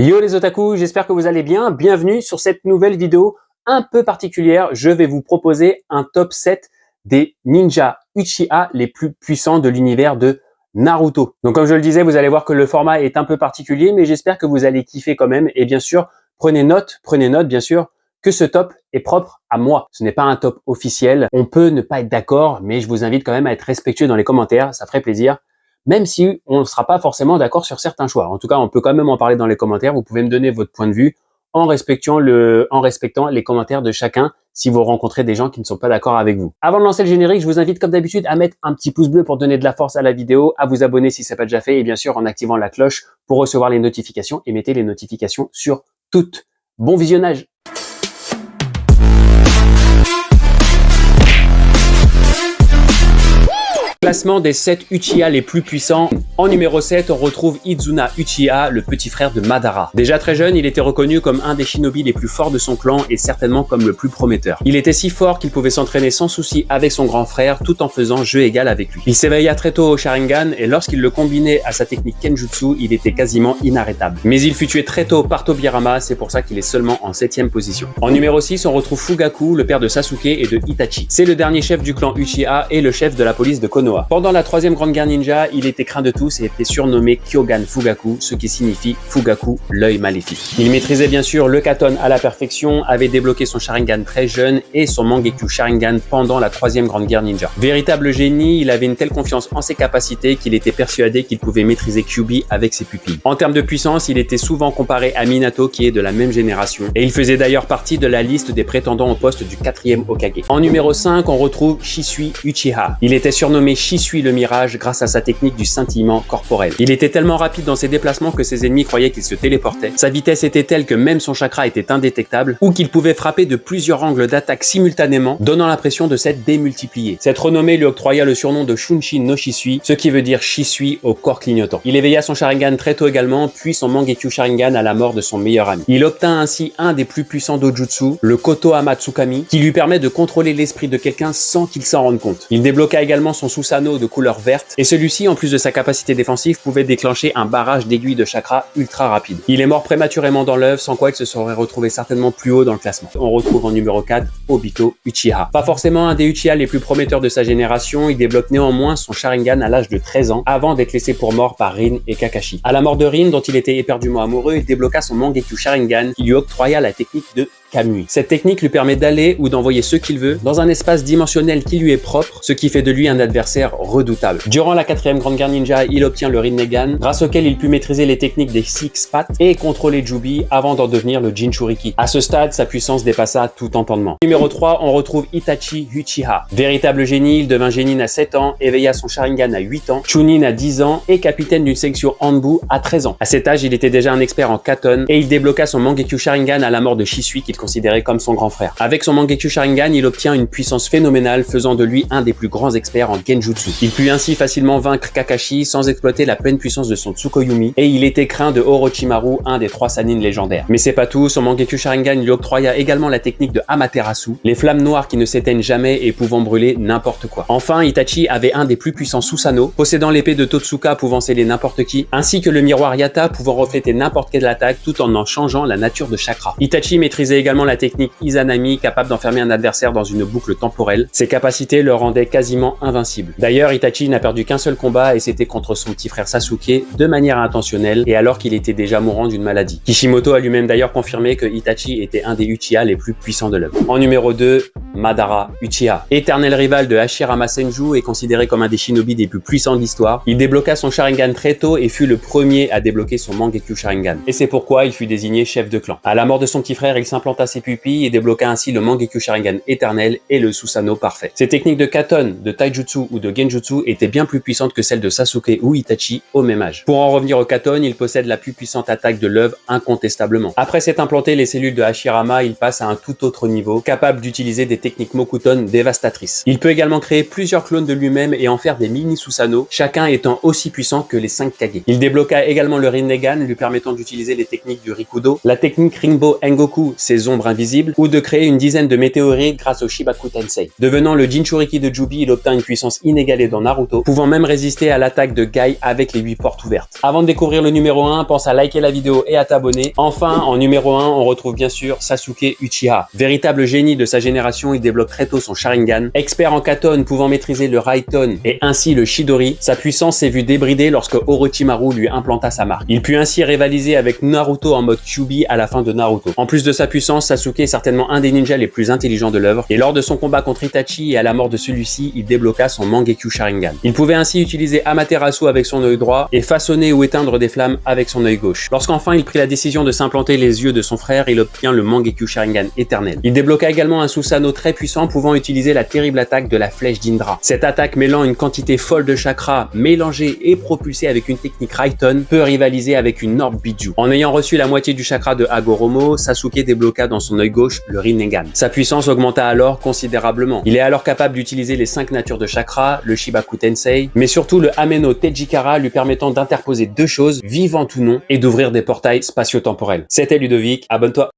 Yo les otaku, j'espère que vous allez bien. Bienvenue sur cette nouvelle vidéo un peu particulière. Je vais vous proposer un top 7 des ninjas Uchiha les plus puissants de l'univers de Naruto. Donc comme je le disais, vous allez voir que le format est un peu particulier, mais j'espère que vous allez kiffer quand même. Et bien sûr, prenez note bien sûr, que ce top est propre à moi. Ce n'est pas un top officiel. On peut ne pas être d'accord, mais je vous invite quand même à être respectueux dans les commentaires. Ça ferait plaisir. Même si on ne sera pas forcément d'accord sur certains choix. En tout cas, on peut quand même en parler dans les commentaires. Vous pouvez me donner votre point de vue en respectant les commentaires de chacun si vous rencontrez des gens qui ne sont pas d'accord avec vous. Avant de lancer le générique, je vous invite comme d'habitude à mettre un petit pouce bleu pour donner de la force à la vidéo, à vous abonner si ce n'est pas déjà fait et bien sûr en activant la cloche pour recevoir les notifications et mettez les notifications sur toutes. Bon visionnage! Classement des 7 Uchiha les plus puissants. En numéro 7, on retrouve Izuna Uchiha, le petit frère de Madara. Déjà très jeune, il était reconnu comme un des shinobi les plus forts de son clan et certainement comme le plus prometteur. Il était si fort qu'il pouvait s'entraîner sans souci avec son grand frère tout en faisant jeu égal avec lui. Il s'éveilla très tôt au Sharingan et lorsqu'il le combinait à sa technique Kenjutsu, il était quasiment inarrêtable. Mais il fut tué très tôt par Tobirama, c'est pour ça qu'il est seulement en 7e position. En numéro 6, on retrouve Fugaku, le père de Sasuke et de Itachi. C'est le dernier chef du clan Uchiha et le chef de la police de Konoha. Pendant la 3e grande guerre ninja, il était craint de tous et était surnommé Kyogan Fugaku, ce qui signifie Fugaku, l'œil maléfique. Il maîtrisait bien sûr le Katon à la perfection, avait débloqué son Sharingan très jeune et son Mangekyo Sharingan pendant la 3e grande guerre ninja. Véritable génie, il avait une telle confiance en ses capacités qu'il était persuadé qu'il pouvait maîtriser Kyuubi avec ses pupilles. En termes de puissance, il était souvent comparé à Minato qui est de la même génération et il faisait d'ailleurs partie de la liste des prétendants au poste du 4e Hokage. En numéro 5, on retrouve Shisui Uchiha. Il était surnommé Shisui le Mirage grâce à sa technique du scintillement corporel. Il était tellement rapide dans ses déplacements que ses ennemis croyaient qu'il se téléportait. Sa vitesse était telle que même son chakra était indétectable ou qu'il pouvait frapper de plusieurs angles d'attaque simultanément, donnant l'impression de s'être démultiplié. Cette renommée lui octroya le surnom de Shunshin no Shisui, ce qui veut dire Shisui au corps clignotant. Il éveilla son Sharingan très tôt également, puis son Mangekyo Sharingan à la mort de son meilleur ami. Il obtint ainsi un des plus puissants dojutsu, le Kotohama Tsukami, qui lui permet de contrôler l'esprit de quelqu'un sans qu'il s'en rende compte. Il débloqua également son Susanoo de couleur verte et celui-ci, en plus de sa capacité défensive, pouvait déclencher un barrage d'aiguilles de chakra ultra rapide. Il est mort prématurément dans l'œuvre, sans quoi il se serait retrouvé certainement plus haut dans le classement. On retrouve en numéro 4 Obito Uchiha. Pas forcément un des Uchiha les plus prometteurs de sa génération, il débloque néanmoins son Sharingan à l'âge de 13 ans avant d'être laissé pour mort par Rin et Kakashi. À la mort de Rin, dont il était éperdument amoureux, il débloqua son Mangekyo Sharingan qui lui octroya la technique de Kamui. Cette technique lui permet d'aller ou d'envoyer ce qu'il veut dans un espace dimensionnel qui lui est propre, ce qui fait de lui un adversaire redoutable. Durant la 4e grande guerre ninja, il obtient le Rinnegan, grâce auquel il put maîtriser les techniques des Six Paths et contrôler Jubi avant d'en devenir le Jinchuriki. À ce stade, sa puissance dépassa tout entendement. Numéro 3, on retrouve Itachi Uchiha. Véritable génie, il devint génin à 7 ans, éveilla son Sharingan à 8 ans, Chunin à 10 ans et capitaine d'une section Anbu à 13 ans. À cet âge, il était déjà un expert en Katon et il débloqua son Mangekyo Sharingan à la mort de Shisui qu'il considéré comme son grand frère. Avec son Mangekyo Sharingan, il obtient une puissance phénoménale, faisant de lui un des plus grands experts en Genjutsu. Il put ainsi facilement vaincre Kakashi sans exploiter la pleine puissance de son Tsukuyomi, et il était craint de Orochimaru, un des 3 Sannin légendaires. Mais c'est pas tout, son Mangekyo Sharingan lui octroya également la technique de Amaterasu, les flammes noires qui ne s'éteignent jamais et pouvant brûler n'importe quoi. Enfin, Itachi avait un des plus puissants Susanoo, possédant l'épée de Totsuka pouvant sceller n'importe qui, ainsi que le miroir Yata pouvant refléter n'importe quelle attaque tout en changeant la nature de chakra. Itachi maîtrisait également la technique Izanami, capable d'enfermer un adversaire dans une boucle temporelle. Ses capacités le rendaient quasiment invincible. D'ailleurs, Itachi n'a perdu qu'un seul combat et c'était contre son petit frère Sasuke de manière intentionnelle et alors qu'il était déjà mourant d'une maladie. Kishimoto a lui-même d'ailleurs confirmé que Itachi était un des Uchiha les plus puissants de l'œuvre. En numéro 2, Madara Uchiha. Éternel rival de Hashirama Senju et considéré comme un des shinobi les plus puissants de l'histoire, il débloqua son Sharingan très tôt et fut le premier à débloquer son Mangekyo Sharingan. Et c'est pourquoi il fut désigné chef de clan. À la mort de son petit frère, il s'implanta ses pupilles et débloqua ainsi le Mangekyo Sharingan éternel et le Susanoo parfait. Ces techniques de Katon, de Taijutsu ou de Genjutsu étaient bien plus puissantes que celles de Sasuke ou Itachi au même âge. Pour en revenir au Katon, il possède la plus puissante attaque de l'œuvre incontestablement. Après s'être implanté les cellules de Hashirama, il passe à un tout autre niveau, capable d'utiliser des techniques Mokuton dévastatrices. Il peut également créer plusieurs clones de lui-même et en faire des mini Susanoo, chacun étant aussi puissant que les 5 Kage. Il débloqua également le Rinnegan, lui permettant d'utiliser les techniques du Rikudo, la technique Rinbo Engoku, ses des ombres invisibles, ou de créer une dizaine de météorites grâce au Shibaku Tensei. Devenant le Jinchuriki de Jubi, il obtint une puissance inégalée dans Naruto, pouvant même résister à l'attaque de Gai avec les 8 portes ouvertes. Avant de découvrir le numéro 1, pense à liker la vidéo et à t'abonner. Enfin, en numéro 1, on retrouve bien sûr Sasuke Uchiha. Véritable génie de sa génération, il débloque très tôt son Sharingan. Expert en Katon, pouvant maîtriser le Raiton et ainsi le Chidori, sa puissance s'est vue débridée lorsque Orochimaru lui implanta sa marque. Il put ainsi rivaliser avec Naruto en mode Kyuubi à la fin de Naruto. En plus de sa puissance, Sasuke est certainement un des ninjas les plus intelligents de l'œuvre, et lors de son combat contre Itachi et à la mort de celui-ci, il débloqua son Mangekyu Sharingan. Il pouvait ainsi utiliser Amaterasu avec son œil droit et façonner ou éteindre des flammes avec son œil gauche. Lorsqu'enfin il prit la décision de s'implanter les yeux de son frère, il obtient le Mangekyu Sharingan éternel. Il débloqua également un Susanoo très puissant pouvant utiliser la terrible attaque de la flèche d'Indra. Cette attaque mêlant une quantité folle de chakra mélangée et propulsée avec une technique Raiton peut rivaliser avec une Orb Biju. En ayant reçu la moitié du chakra de Hagoromo, Sasuke débloqua dans son œil gauche le Rinnegan. Sa puissance augmenta alors considérablement. Il est alors capable d'utiliser les 5 natures de chakra, le Shibaku Tensei, mais surtout le Ameno Tejikara lui permettant d'interposer deux choses, vivantes ou non, et d'ouvrir des portails spatio-temporels. C'était Ludovic, abonne-toi.